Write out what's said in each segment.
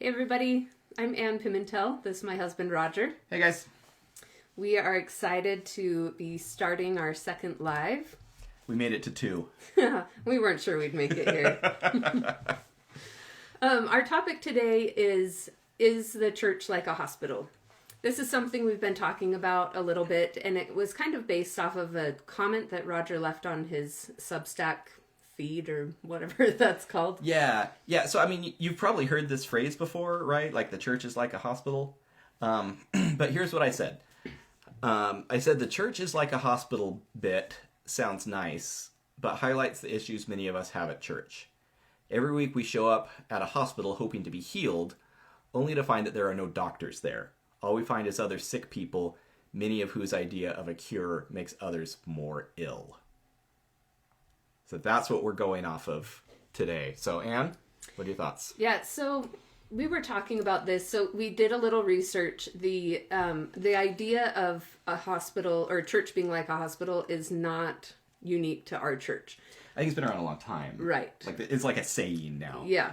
Hey everybody, I'm Ann Pimentel. This is my husband Roger. Hey guys. We are excited to be starting our second live. We made it to 2. We weren't sure we'd make it here. Our topic today is the church like a hospital? This is something we've been talking about a little bit, and it was kind of based off of a comment that Roger left on his Substack feed or whatever that's called. Yeah. So, I mean, you've probably heard this phrase before, right? Like the church is like a hospital. But here's what I said. I said the church is like a hospital bit sounds nice, but highlights the issues many of us have at church. Every week we show up at a hospital hoping to be healed, only to find that there are no doctors there. All we find is other sick people, many of whose idea of a cure makes others more ill. So that's what we're going off of today. So, Anne, what are your thoughts? Yeah, so we were talking about this. So we did a little research. The idea of a hospital or church being like a hospital is not unique to our church. I think it's been around a long time. Right. It's like a saying now. Yeah.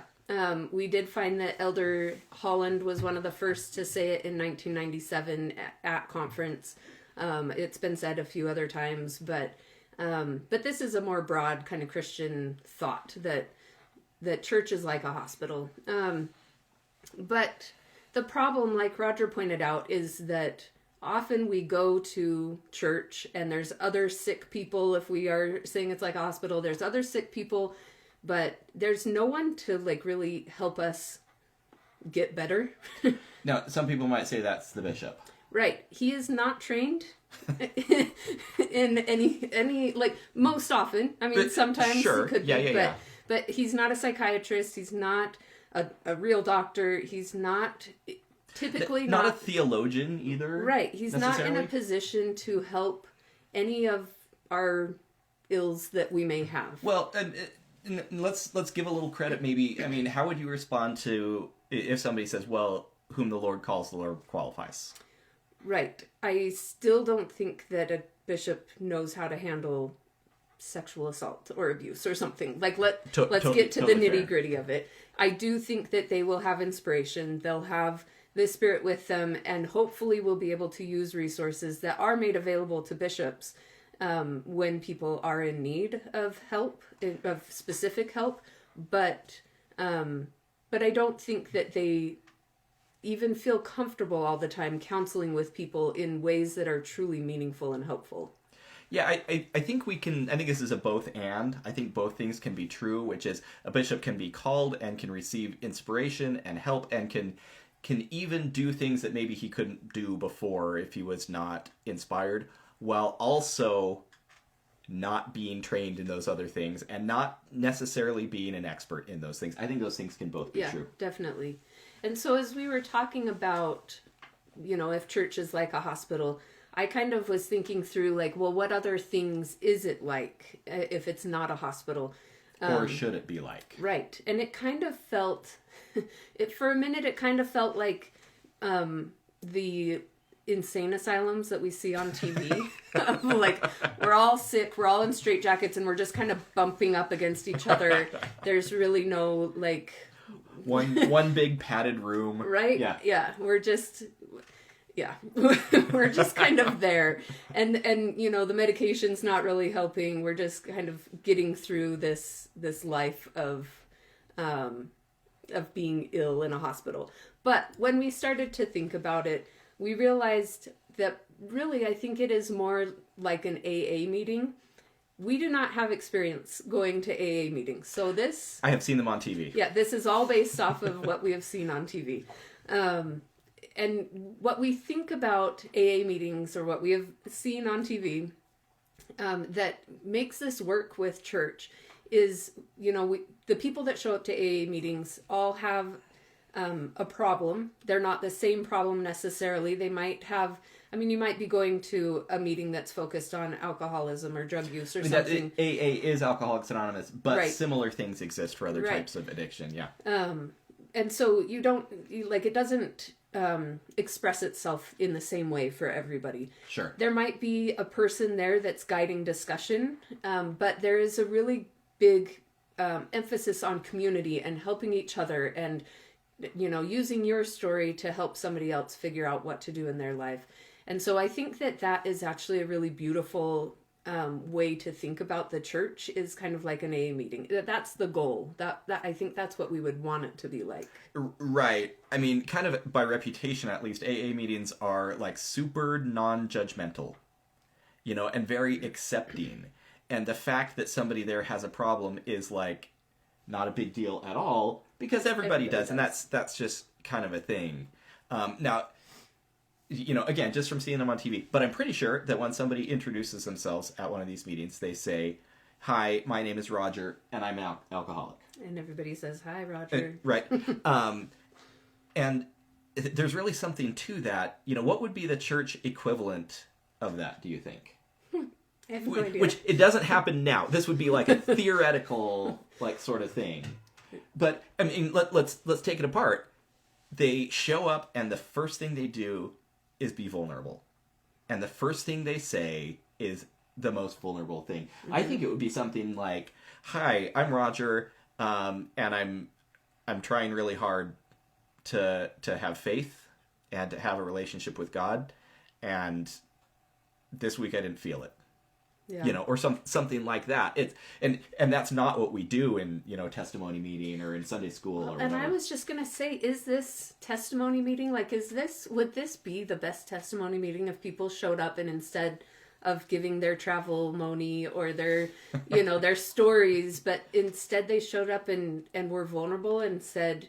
We did find that Elder Holland was one of the first to say it in 1997 at conference. It's been said a few other times, but this is a more broad kind of Christian thought that church is like a hospital. But the problem, like Roger pointed out, is that often we go to church and there's other sick people. If we are saying it's like a hospital, there's other sick people, but there's no one to like really help us get better. Now, some people might say that's the bishop. Right. He is not trained in any like most often. I mean, sometimes sure. He could be, but he's not a psychiatrist. He's not a real doctor. He's not typically not a theologian either. Right. He's not in a position to help any of our ills that we may have. Well, and let's give a little credit maybe. I mean, how would you respond to if somebody says, well, whom the Lord calls, the Lord qualifies? Right. I still don't think that a bishop knows how to handle sexual assault or abuse or something. Like, let's get to the nitty-gritty of it. I do think that they will have inspiration. They'll have the Spirit with them, and hopefully will be able to use resources that are made available to bishops when people are in need of help, of specific help. But I don't think that they even feel comfortable all the time counseling with people in ways that are truly meaningful and helpful. Yeah, I think I think this is a both and. I think both things can be true, which is a bishop can be called and can receive inspiration and help and can even do things that maybe he couldn't do before if he was not inspired, while also not being trained in those other things and not necessarily being an expert in those things. I think those things can both be true. Yeah, definitely. And so as we were talking about, if church is like a hospital, I kind of was thinking through like, well, what other things is it like if it's not a hospital? Or should it be like? Right. And it kind of felt, for a minute, it kind of felt like the insane asylums that we see on TV. Like, we're all sick, we're all in straitjackets, and we're just kind of bumping up against each other. There's really no, like... One big padded room. Right? Yeah. We're just kind of there. And the medication's not really helping. We're just kind of getting through this life of being ill in a hospital. But when we started to think about it, we realized that really I think it is more like an AA meeting. We do not have experience going to AA meetings. So this... I have seen them on TV. Yeah, this is all based off of what we have seen on TV. And what we think about AA meetings or what we have seen on TV that makes this work with church is, the people that show up to AA meetings all have a problem. They're not the same problem necessarily. They might have... you might be going to a meeting that's focused on alcoholism or drug use or something. AA is Alcoholics Anonymous, but similar things exist for other types of addiction, yeah. And so it doesn't express itself in the same way for everybody. Sure. There might be a person there that's guiding discussion, but there is a really big emphasis on community and helping each other and using your story to help somebody else figure out what to do in their life. And so I think that is actually a really beautiful way to think about the church, is kind of like an AA meeting. That's the goal. That I think that's what we would want it to be like. Right. I mean, kind of by reputation, at least, AA meetings are like super non-judgmental, and very accepting. And the fact that somebody there has a problem is like not a big deal at all, because everybody does. And that's just kind of a thing. Now, again, just from seeing them on TV, but I'm pretty sure that when somebody introduces themselves at one of these meetings, they say, "Hi, my name is Roger, and I'm an alcoholic." And everybody says, "Hi, Roger." Right. And there's really something to that. What would be the church equivalent of that, do you think? I have no idea. Which, it doesn't happen now. This would be like a theoretical, like, sort of thing. But, I mean, let's take it apart. They show up, and the first thing they do is be vulnerable. And the first thing they say is the most vulnerable thing. Mm-hmm. I think it would be something like, "Hi, I'm Roger, and I'm trying really hard to have faith and to have a relationship with God, and this week I didn't feel it." Yeah. Or something like that. And that's not what we do in, testimony meeting or in Sunday school or whatever. And I was just going to say, is this testimony meeting, like, would this be the best testimony meeting if people showed up and instead of giving their travel money or their, their stories, but instead they showed up and were vulnerable and said,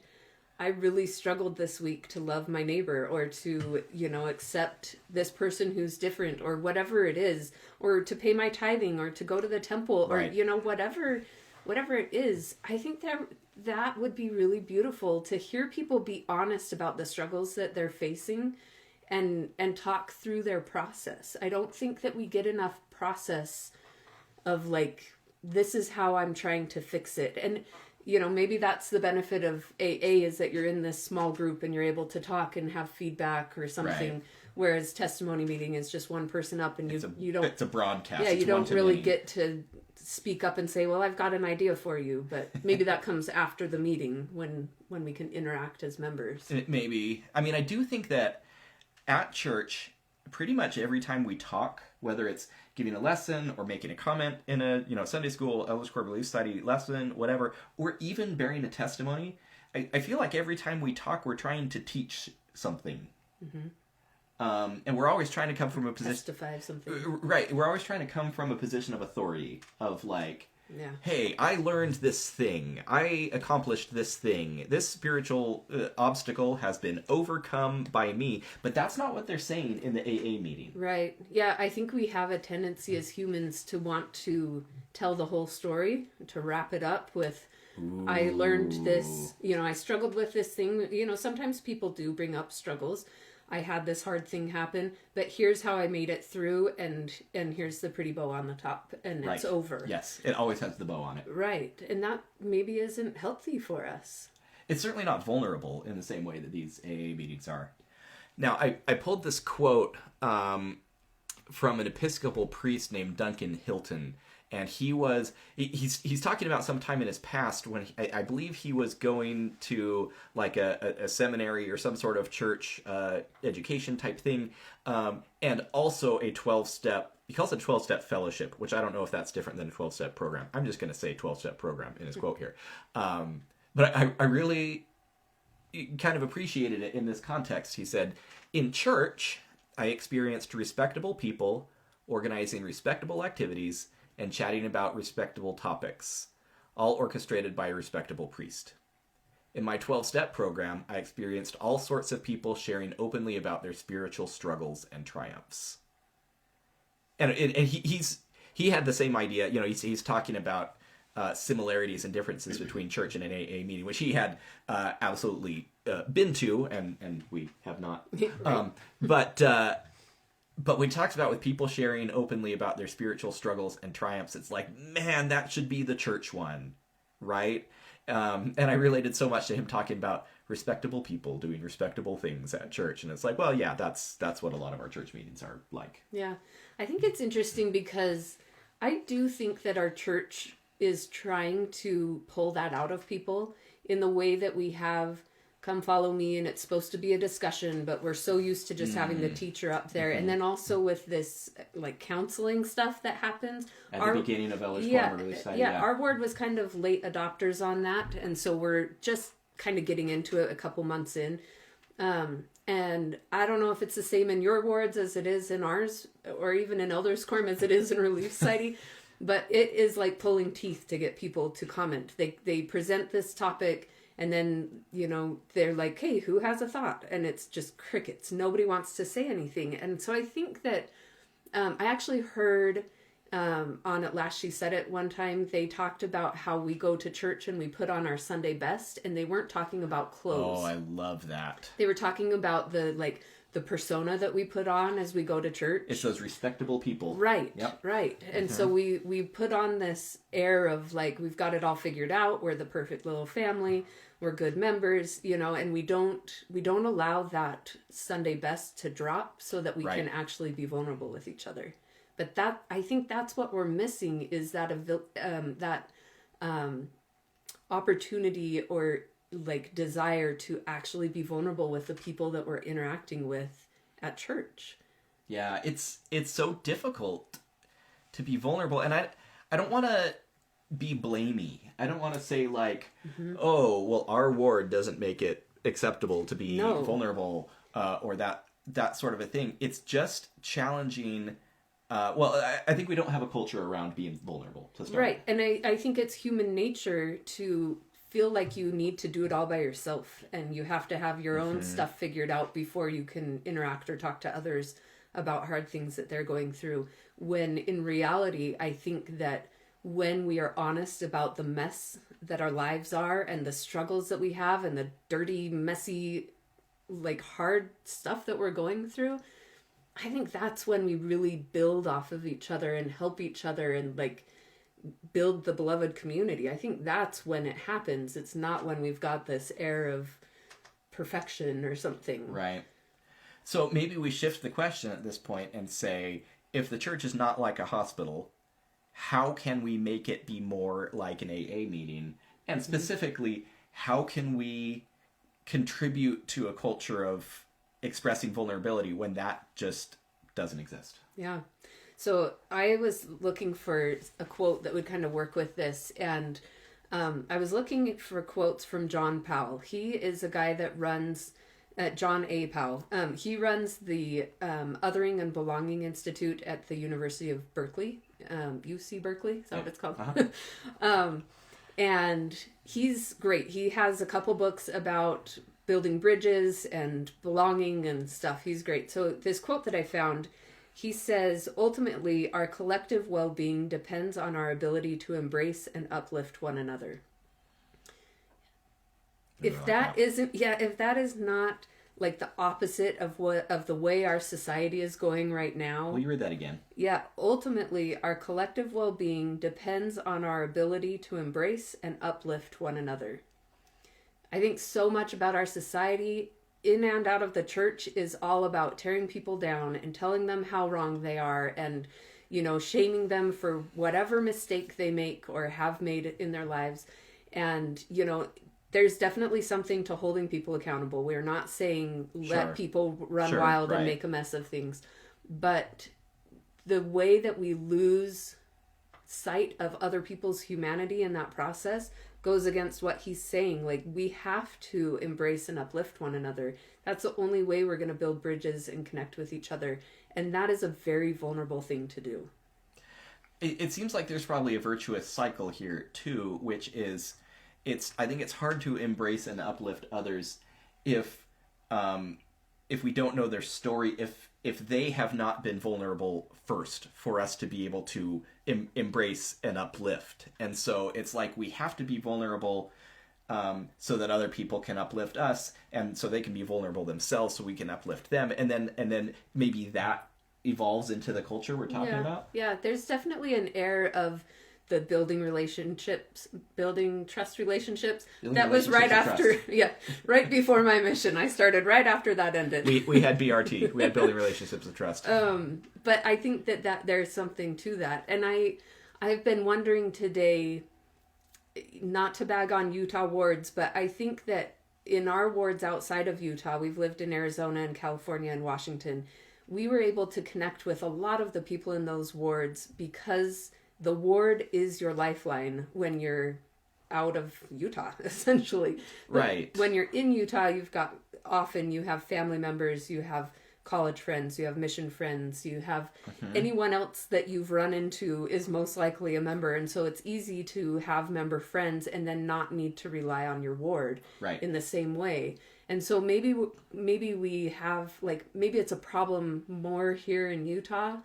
"I really struggled this week to love my neighbor, or to, accept this person who's different, or whatever it is, or to pay my tithing, or to go to the temple," or, right. Whatever it is. I think that would be really beautiful to hear people be honest about the struggles that they're facing and talk through their process. I don't think that we get enough process of like, this is how I'm trying to fix it. And maybe that's the benefit of AA, is that you're in this small group and you're able to talk and have feedback or something. Right. Whereas testimony meeting is just one person up, and you don't. It's a broadcast. Yeah, you don't really get to speak up and say, "Well, I've got an idea for you," but maybe that comes after the meeting when we can interact as members. Maybe. I mean, I do think that at church, pretty much every time we talk, whether it's giving a lesson or making a comment in a Sunday school, Elders Core Belief Society lesson, whatever, or even bearing a testimony, I feel like every time we talk, we're trying to teach something. Mm-hmm. And we're always trying to come from a position... Testify something. Right. We're always trying to come from a position of authority, of like, yeah. "Hey, I learned this thing. I accomplished this thing. This spiritual obstacle has been overcome by me." But that's not what they're saying in the AA meeting. Right. Yeah, I think we have a tendency as humans to want to tell the whole story, to wrap it up with, "Ooh. I learned this, I struggled with this thing." Sometimes people do bring up struggles. "I had this hard thing happen, but here's how I made it through, and here's the pretty bow on the top, and right. It's over." Yes, it always has the bow on it. Right, and that maybe isn't healthy for us. It's certainly not vulnerable in the same way that these AA meetings are. Now, I pulled this quote from an Episcopal priest named Duncan Hilton, and he's talking about some time in his past when I believe he was going to like a seminary or some sort of church education type thing, and also a 12-step, he calls it 12-step fellowship, which I don't know if that's different than a 12-step program. I'm just going to say 12-step program in his quote here. But I really kind of appreciated it in this context. He said, "In church, I experienced respectable people organizing respectable activities and chatting about respectable topics, all orchestrated by a respectable priest. In my 12-step program, I experienced all sorts of people sharing openly about their spiritual struggles and triumphs." And he had the same idea. He's talking about similarities and differences between church and an AA meeting, which he had absolutely been to, and we have not. Right. But when he talks about with people sharing openly about their spiritual struggles and triumphs, it's like, man, that should be the church one, right? And I related so much to him talking about respectable people doing respectable things at church. And it's like, well, yeah, that's what a lot of our church meetings are like. Yeah. I think it's interesting because I do think that our church is trying to pull that out of people in the way that we have come follow me, and it's supposed to be a discussion, but we're so used to just having the teacher up there. And then also with this like counseling stuff that happens at the beginning of Elders Quorum, really excited. Yeah, our ward was kind of late adopters on that, and so we're just kind of getting into it a couple months in. And I don't know if it's the same in your wards as it is in ours, or even in Elders Quorum as it is in Relief Society, but it is like pulling teeth to get people to comment. They present this topic, and then, you know, they're like, hey, who has a thought? And it's just crickets. Nobody wants to say anything. And so I think that I actually heard on At Last She Said It one time, they talked about how we go to church and we put on our Sunday best, and they weren't talking about clothes. Oh, I love that. They were talking about the persona that we put on as we go to church. It's those respectable people. Right. Yep. Right. And so we put on this air of like, we've got it all figured out. We're the perfect little family. We're good members, you know, and we don't allow that Sunday best to drop so that we can actually be vulnerable with each other. But I think that's what we're missing, is that opportunity or like desire to actually be vulnerable with the people that we're interacting with at church. Yeah, it's so difficult to be vulnerable, and I don't want to be blamey. I don't want to say like, oh, well, our ward doesn't make it acceptable to be vulnerable, or that sort of a thing. It's just challenging. I think we don't have a culture around being vulnerable to start. Right, and I think it's human nature to feel like you need to do it all by yourself, and you have to have your own stuff figured out before you can interact or talk to others about hard things that they're going through. When in reality, I think that when we are honest about the mess that our lives are and the struggles that we have and the dirty, messy, like hard stuff that we're going through, I think that's when we really build off of each other and help each other and like build the beloved community. I think that's when it happens. It's not when we've got this air of perfection or something. Right. So maybe we shift the question at this point and say, if the church is not like a hospital, how can we make it be more like an AA meeting? And specifically, how can we contribute to a culture of expressing vulnerability when that just doesn't exist? Yeah. So I was looking for a quote that would kind of work with this, and I was looking for quotes from John Powell. He is a guy that runs, John A. Powell. He runs the Othering and Belonging Institute at the University of Berkeley, UC Berkeley, is that what it's called? And he's great. He has a couple books about building bridges and belonging and stuff. He's great. So this quote that I found, he says, ultimately, our collective well-being depends on our ability to embrace and uplift one another. If that is not like the opposite of the way our society is going right now. Will you read that again? Yeah, ultimately, our collective well-being depends on our ability to embrace and uplift one another. I think so much about our society in and out of the church is all about tearing people down and telling them how wrong they are and, you know, shaming them for whatever mistake they make or have made in their lives. And, you know, there's definitely something to holding people accountable. We're not saying let people run wild and make a mess of things. But the way that we lose sight of other people's humanity in that process goes against what he's saying. Like, we have to embrace and uplift one another. That's the only way we're going to build bridges and connect with each other. And that is a very vulnerable thing to do. It seems like there's probably a virtuous cycle here too, which is I think it's hard to embrace and uplift others if we don't know their story, if they have not been vulnerable first for us to be able to embrace and uplift. And so it's like we have to be vulnerable so that other people can uplift us, and so they can be vulnerable themselves so we can uplift them, and then maybe that evolves into the culture we're talking about. Yeah, there's definitely an air of the building trust relationships. That was right after, right before my mission. I started right after that ended. We had BRT. We had building relationships of trust. But I think that there's something to that. And I've been wondering today, not to bag on Utah wards, but I think that in our wards outside of Utah, we've lived in Arizona and California and Washington. We were able to connect with a lot of the people in those wards because the ward is your lifeline when you're out of Utah, essentially. Right. When you're in Utah, often you have family members, you have college friends, you have mission friends, you have anyone else that you've run into is most likely a member. And so it's easy to have member friends and then not need to rely on your ward in the same way. And so maybe we have, maybe it's a problem more here in Utah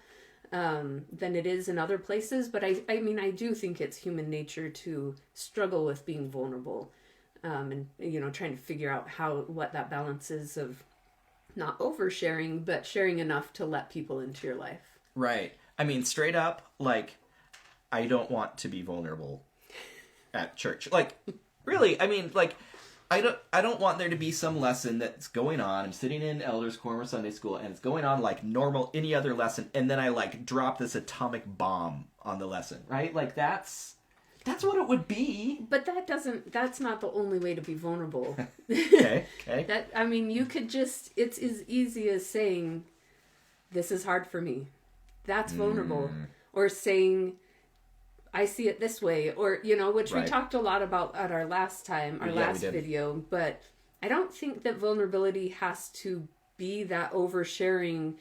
than it is in other places. But I mean, I do think it's human nature to struggle with being vulnerable and, trying to figure out what that balance is of not oversharing, but sharing enough to let people into your life. Right. I mean, straight up, I don't want to be vulnerable at church. Really, I mean, I don't want there to be some lesson that's going on. I'm sitting in elders quorum or Sunday school, and it's going on like normal, any other lesson, and then I drop this atomic bomb on the lesson, right? That's what it would be. But that's not the only way to be vulnerable. Okay. You could it's as easy as saying, this is hard for me. That's vulnerable. Or saying, I see it this way. Or, which we talked a lot about at our last video. But I don't think that vulnerability has to be that oversharing,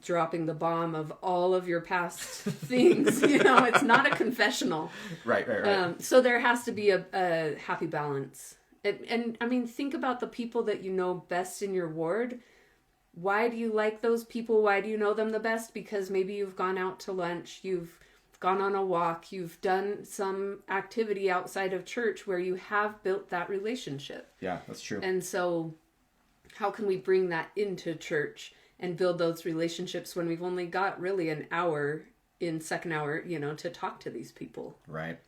dropping the bomb of all of your past things. It's not a confessional. Right. So there has to be a happy balance. And I mean, think about the people that you know best in your ward. Why do you like those people? Why do you know them the best? Because maybe you've gone out to lunch, you've gone on a walk, you've done some activity outside of church where you have built that relationship. Yeah, that's true. And so how can we bring that into church and build those relationships when we've only got really an hour in second hour, to talk to these people? Right.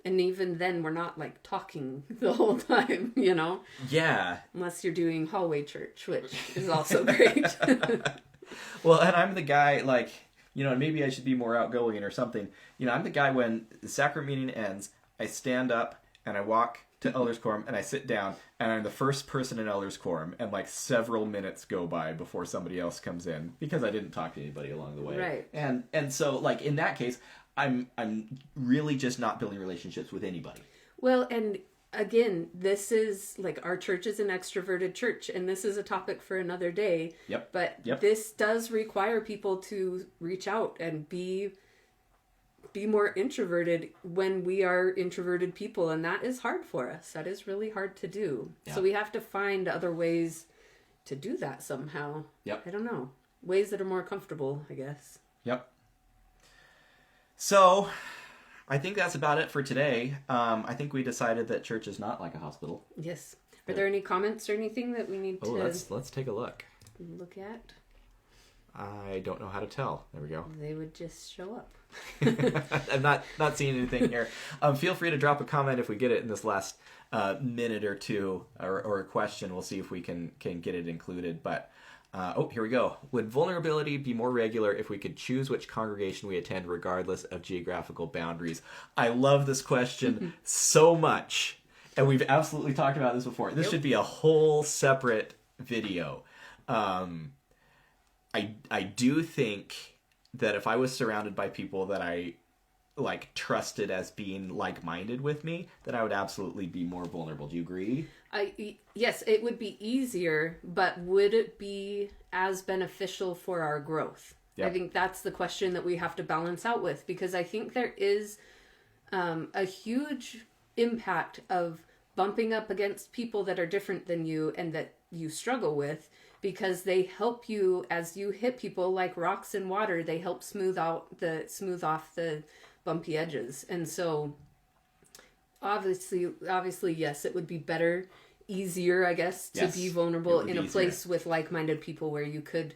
And even then, we're not talking the whole time, Yeah. Unless you're doing hallway church, which is also great. Well, and I'm the guy, and maybe I should be more outgoing or something. I'm the guy when the sacrament meeting ends, I stand up and I walk to elders quorum and I sit down and I'm the first person in elders quorum and several minutes go by before somebody else comes in because I didn't talk to anybody along the way. Right. And so in that case, I'm really just not building relationships with anybody. Well, and again, this is our church is an extroverted church, and this is a topic for another day. Yep. But this does require people to reach out and be more introverted when we are introverted people, and that is hard for us. That is really hard to do. Yeah. So we have to find other ways to do that somehow. Yep. I don't know. Ways that are more comfortable, I guess. Yep. So, I think that's about it for today. I think we decided that church is not like a hospital. Yes. Are there any comments or anything that we need to let's take a look. Look at? I don't know how to tell. There we go. They would just show up. I'm not seeing anything here. Feel free to drop a comment if we get it in this last minute or two, or a question. We'll see if we can get it included. But here we go. Would vulnerability be more regular if we could choose which congregation we attend regardless of geographical boundaries? I love this question so much. And we've absolutely talked about this before. This should be a whole separate video. I do think that if I was surrounded by people that I trusted as being like-minded with me, that I would absolutely be more vulnerable. Do you agree? Yes, it would be easier, but would it be as beneficial for our growth? Yep. I think that's the question that we have to balance out with, because I think there is a huge impact of bumping up against people that are different than you and that you struggle with, because they help you as you hit people like rocks in water. They help smooth off the bumpy edges. And so obviously, yes, it would be better, easier, I guess, to be vulnerable in a place with like-minded people where you could,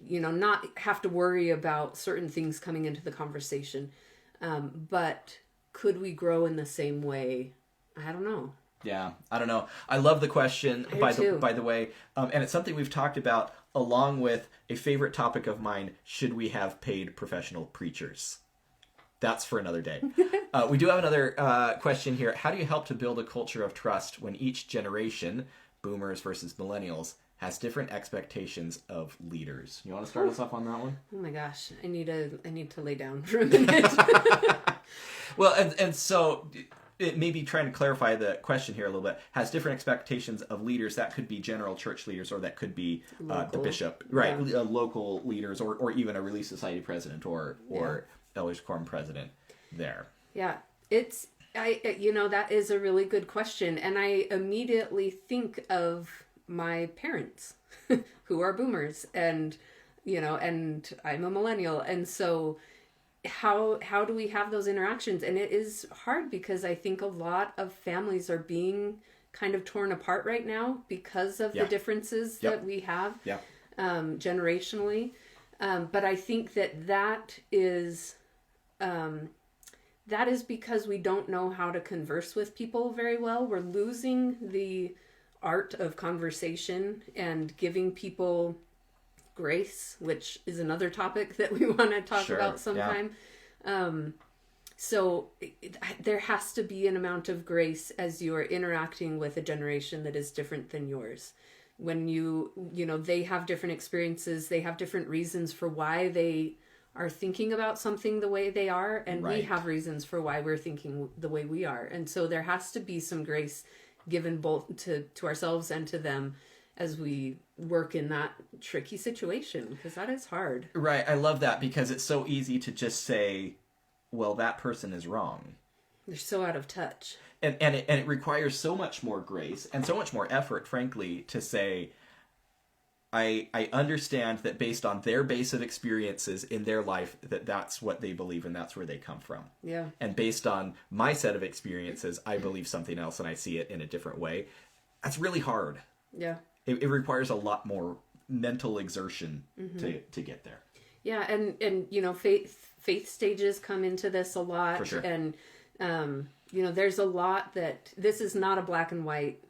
not have to worry about certain things coming into the conversation. But could we grow in the same way? I don't know. Yeah, I don't know. I love the question, by the way. And it's something we've talked about along with a favorite topic of mine: should we have paid professional preachers? That's for another day. We do have another question here. How do you help to build a culture of trust when each generation, boomers versus millennials, has different expectations of leaders. You want to start us off on that one? Oh my gosh, I need to lay down for a minute. Well, and so it may be trying to clarify the question here a little bit. Has different expectations of leaders. That could be general church leaders, or that could be the bishop, right? Yeah. Local leaders, or even a Relief Society president, or Elders Quorum president. There. Yeah, that is a really good question, and I immediately think of my parents, who are boomers, and I'm a millennial, and so. How do we have those interactions? And it is hard because I think a lot of families are being kind of torn apart right now because of the differences that we have generationally. But I think that is because we don't know how to converse with people very well. We're losing the art of conversation and giving people grace, which is another topic that we want to talk about sometime. Yeah. So there has to be an amount of grace as you're interacting with a generation that is different than yours. When they have different experiences, they have different reasons for why they are thinking about something the way they are, and we have reasons for why we're thinking the way we are. And so there has to be some grace given both to ourselves and to them as we work in that tricky situation, because that is hard. Right. I love that, because it's so easy to just say, well, that person is wrong. They're so out of touch. And it requires so much more grace and so much more effort, frankly, to say, I understand that based on their base of experiences in their life, that's what they believe and that's where they come from. Yeah. And based on my set of experiences, I believe something else and I see it in a different way. That's really hard. Yeah. It requires a lot more mental exertion to get there. Yeah, and faith stages come into this a lot. For sure. And there's a lot that this is not a black and white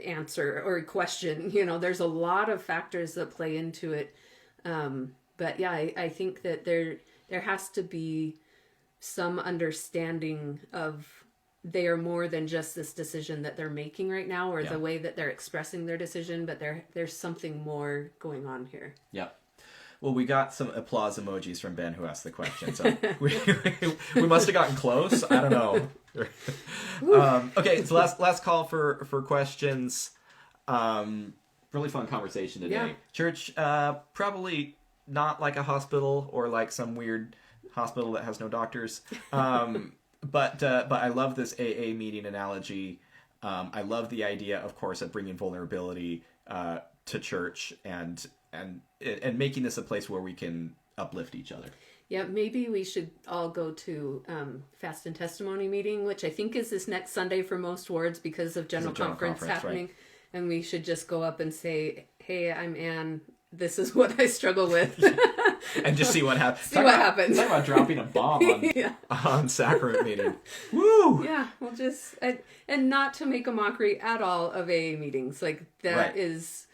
answer or question. There's a lot of factors that play into it. But yeah, I think that there has to be some understanding of they are more than just this decision that they're making right now, or the way that they're expressing their decision, but there's something more going on here. Yeah. Well, we got some applause emojis from Ben who asked the question, so we must have gotten close. I don't know. Okay, so last call for questions. Really fun conversation today. Yeah. Church, probably not like a hospital or like some weird hospital that has no doctors. But I love this AA meeting analogy. I love the idea, of course, of bringing vulnerability to church and making this a place where we can uplift each other. Yeah, maybe we should all go to Fast and Testimony meeting, which I think is this next Sunday for most wards because of General Conference happening. Right. And we should just go up and say, hey, I'm Ann. This is what I struggle with. And just see what happens. What happens. Talk about dropping a bomb on sacrament meeting. Woo! Yeah, we'll just... And not to make a mockery at all of AA meetings. Like, that is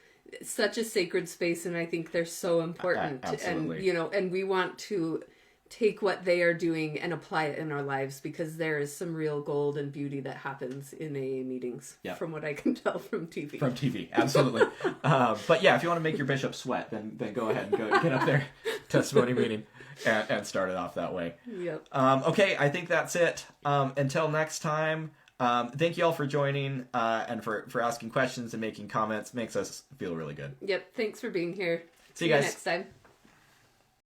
such a sacred space, and I think they're so important. Absolutely. And we want to take what they are doing and apply it in our lives, because there is some real gold and beauty that happens in AA meetings, from what I can tell from TV. From TV, absolutely. But yeah, if you want to make your bishop sweat, then go ahead and go get up there, testimony meeting, and start it off that way. Yep. Okay, I think that's it. Until next time, thank you all for joining and for asking questions and making comments. Makes us feel really good. Yep, thanks for being here. See you guys next time.